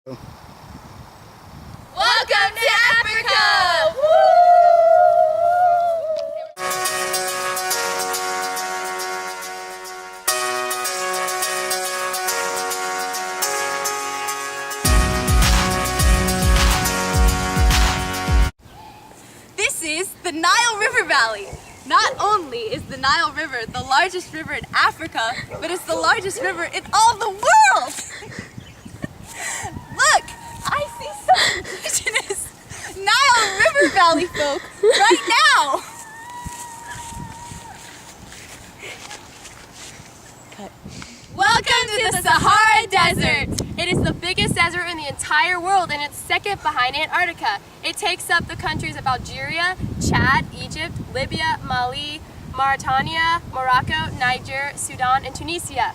Welcome to Africa! Woo! This is the Nile River Valley. Not only is the Nile River the largest river in Africa, but it's the largest river in all the world! Look! I see some indigenous Nile River Valley folk right now! Welcome to the Sahara Desert! It is the biggest desert in the entire world and it's second behind Antarctica. It takes up the countries of Algeria, Chad, Egypt, Libya, Mali, Mauritania, Morocco, Niger, Sudan, and Tunisia.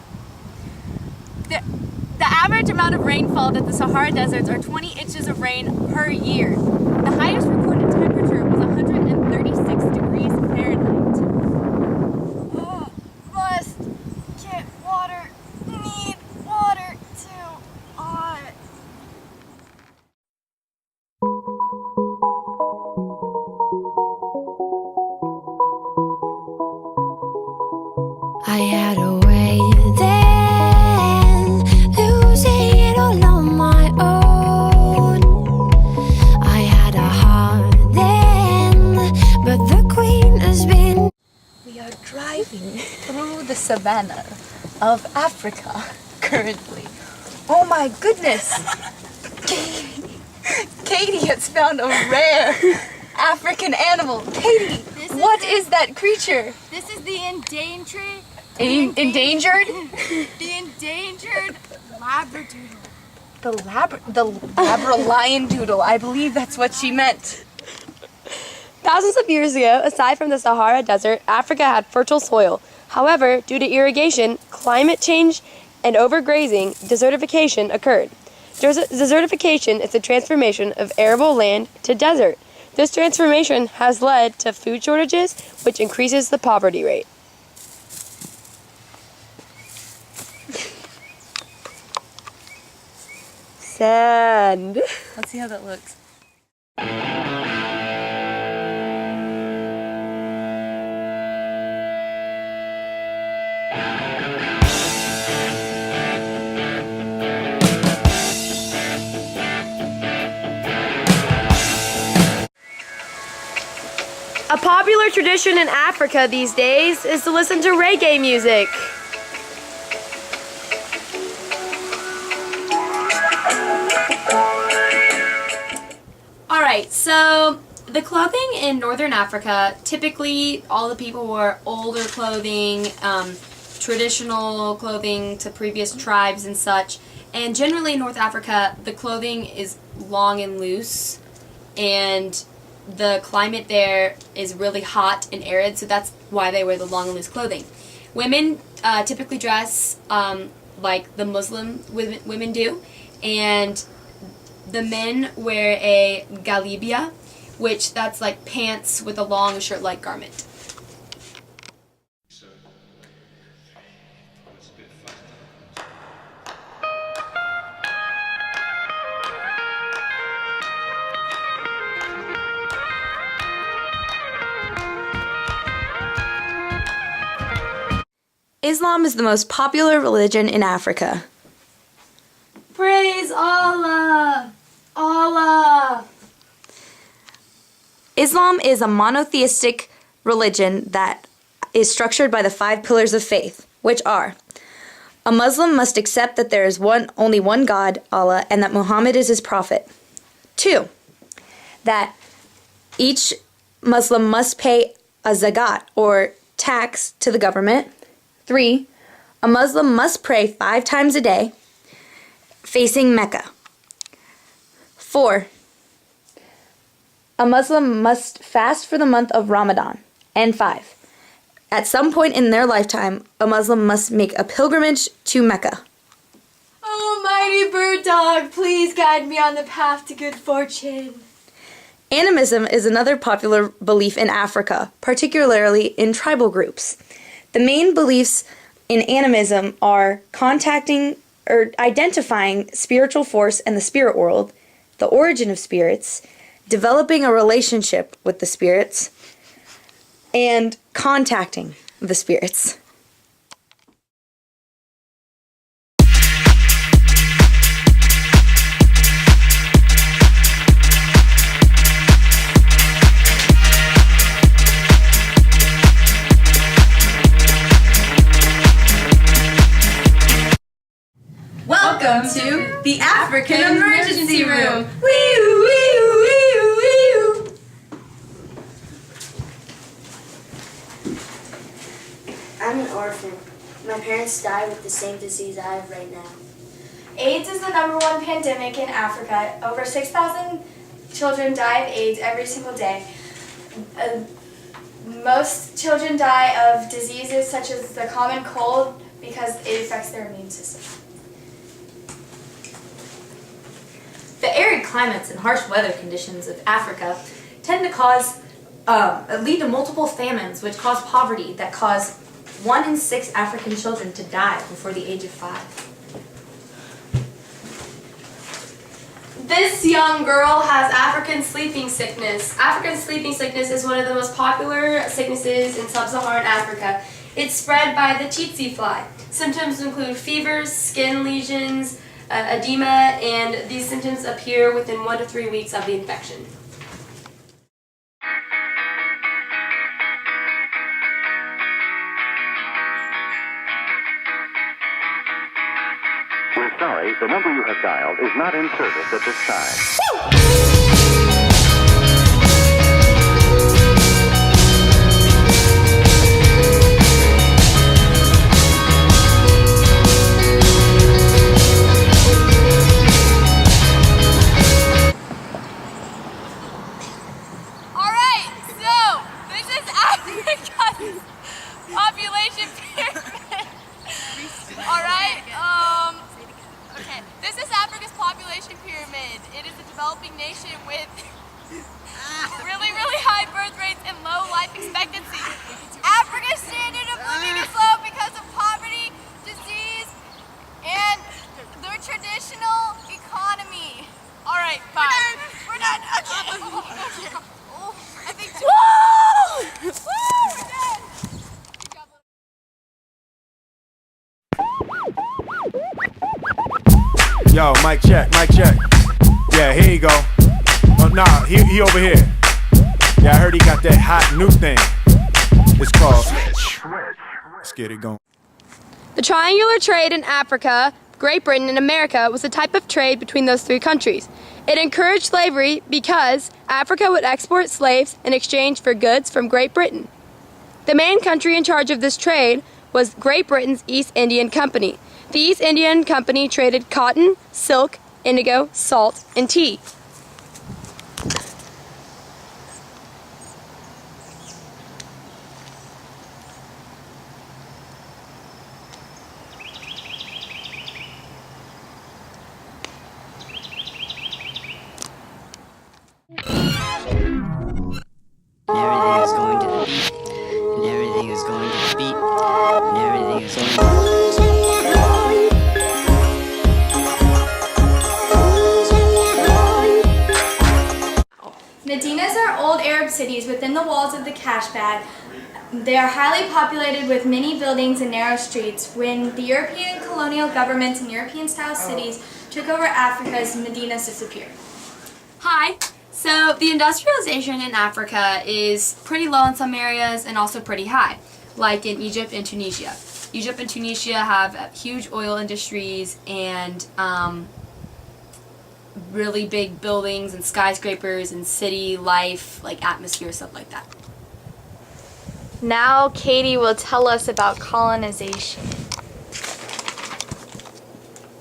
The average amount of rainfall at the Sahara deserts are 20 inches of rain per year. The highest recorded temperature was 136 degrees Fahrenheit. Oh, must get water. Need water too. I had a way then, losing it all on my own. I had a heart then, but the queen has been. We are driving through the savannah of Africa currently. Oh my goodness! Katie has found a rare African animal. Katie, what is that creature? This is the endangered. Endangered? The endangered labradoodle. The Labra-lion doodle. I believe that's what she meant. Thousands of years ago, aside from the Sahara Desert, Africa had fertile soil. However, due to irrigation, climate change, and overgrazing, desertification occurred. Desertification is the transformation of arable land to desert. This transformation has led to food shortages, which increases the poverty rate. Sand. Let's see how that looks. A popular tradition in Africa these days is to listen to reggae music. Alright, so the clothing in Northern Africa, typically all the people wore older clothing, traditional clothing to previous tribes and such. And generally in North Africa, the clothing is long and loose, and the climate there is really hot and arid, so that's why they wear the long and loose clothing. Women typically dress like the Muslim women do, and the men wear a galibia, which that's like pants with a long shirt-like garment. Islam is the most popular religion in Africa. Praise Allah! Allah! Islam is a monotheistic religion that is structured by the 5 pillars of faith, which are: a Muslim must accept that there is only one God, Allah, and that Muhammad is his prophet. 2, that each Muslim must pay a zakat, or tax, to the government. 3, a Muslim must pray 5 times a day, facing Mecca. 4, a Muslim must fast for the month of Ramadan. And 5, at some point in their lifetime, a Muslim must make a pilgrimage to Mecca. Oh, mighty bird dog, please guide me on the path to good fortune. Animism is another popular belief in Africa, particularly in tribal groups. The main beliefs in animism are contacting or identifying spiritual force and the spirit world, the origin of spirits, developing a relationship with the spirits, and contacting the spirits. Welcome to the African Emergency Room. I'm an orphan. My parents died with the same disease I have right now. AIDS is the #1 pandemic in Africa. Over 6,000 children die of AIDS every single day. Most children die of diseases such as the common cold because it affects their immune system. The arid climates and harsh weather conditions of Africa tend to lead to multiple famines, which cause poverty that cause 1 in 6 African children to die before the age of 5. This young girl has African sleeping sickness. African sleeping sickness is one of the most popular sicknesses in sub-Saharan Africa. It's spread by the tsetse fly. Symptoms include fevers, skin lesions, edema, and these symptoms appear within 1 to 3 weeks of the infection. We're sorry, the number you have dialed is not in service at this time. Alright, so this is Africa's population pyramid. Alright, okay. This is Africa's population pyramid. It is a developing nation with really high birth rates and low life expectancy. Africa's standard of living is low because of poverty, disease, and the traditional economy. Alright, fine. We're done. Okay. Oh, I think Woo! We're done. Yo, mic check, mic check. Yeah, here you go. Oh, nah, he over here. Yeah, I heard he got that hot new thing. It's called Switch. Let's get it going. The triangular trade in Africa, Great Britain, and America was a type of trade between those 3 countries. It encouraged slavery because Africa would export slaves in exchange for goods from Great Britain. The main country in charge of this trade was Great Britain's East Indian Company. The East Indian Company traded cotton, silk, indigo, salt, and tea. Everything is going to the beat, and everything is going to the beat, and everything is going to Medinas are old Arab cities within the walls of the Kashbad. They are highly populated with many buildings and narrow streets. When the European colonial governments and European-style cities took over Africa's Medinas disappeared. Hi. So the industrialization in Africa is pretty low in some areas and also pretty high, like in Egypt and Tunisia. Egypt and Tunisia have huge oil industries and really big buildings and skyscrapers and city life, like atmosphere, stuff like that. Now Katie will tell us about colonization.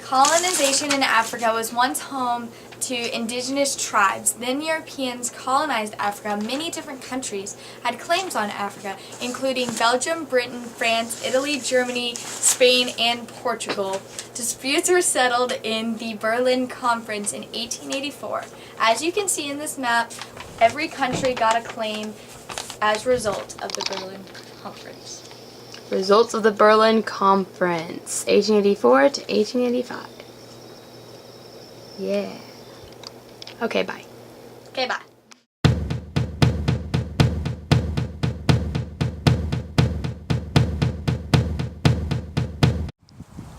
Colonization in Africa was once home to indigenous tribes. Then Europeans colonized Africa. Many different countries had claims on Africa, including Belgium, Britain, France, Italy, Germany, Spain, and Portugal. Disputes were settled in the Berlin Conference in 1884. As you can see in this map, every country got a claim as a result of the Berlin Conference. Results of the Berlin Conference, 1884 to 1885. Yeah. Okay, bye. Okay, bye.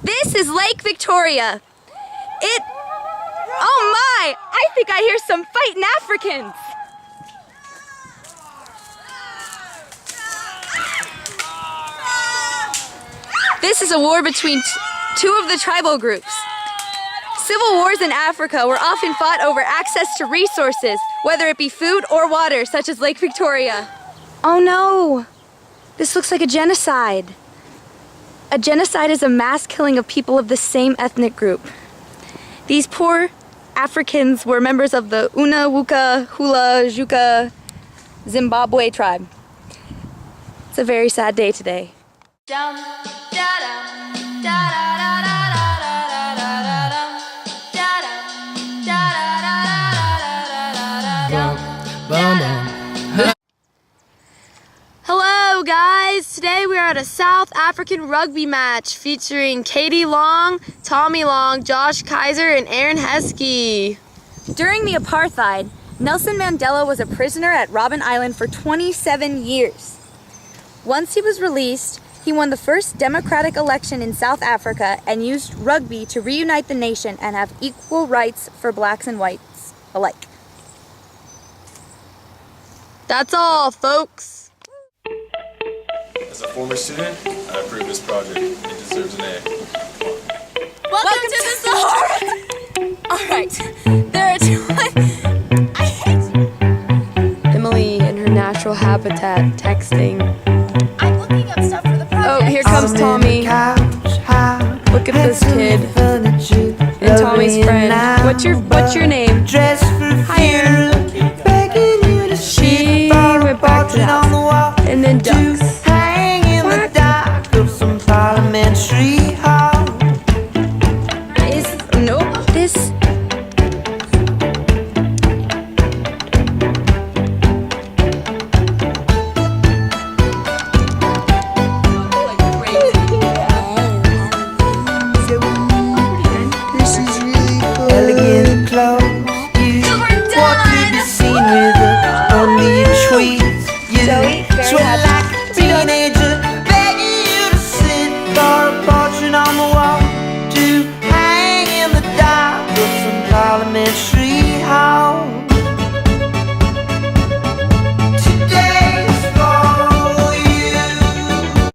This is Lake Victoria. Oh my! I think I hear some fighting Africans. This is a war between two of the tribal groups. Civil wars in Africa were often fought over access to resources, whether it be food or water, such as Lake Victoria. Oh no! This looks like a genocide. A genocide is a mass killing of people of the same ethnic group. These poor Africans were members of the Una, Wuka, Hula, Juka, Zimbabwe tribe. It's a very sad day today. Hello guys, today we are at a South African rugby match featuring Katie Long, Tommy Long, Josh Kaiser, and Aaron Heskey. During the apartheid, Nelson Mandela was a prisoner at Robben Island for 27 years. Once he was released, he won the first democratic election in South Africa and used rugby to reunite the nation and have equal rights for blacks and whites alike. That's all, folks. As a former student, I approve this project. It deserves an A. Welcome to the Sahara! Alright, there are two. Emily in her natural habitat texting. I'm looking up stuff for the project. Oh, here comes Tommy. Look at this kid. And Tommy's friend. What's your name? Hi, Aaron. She went back to the house. And then ducks. Nope, this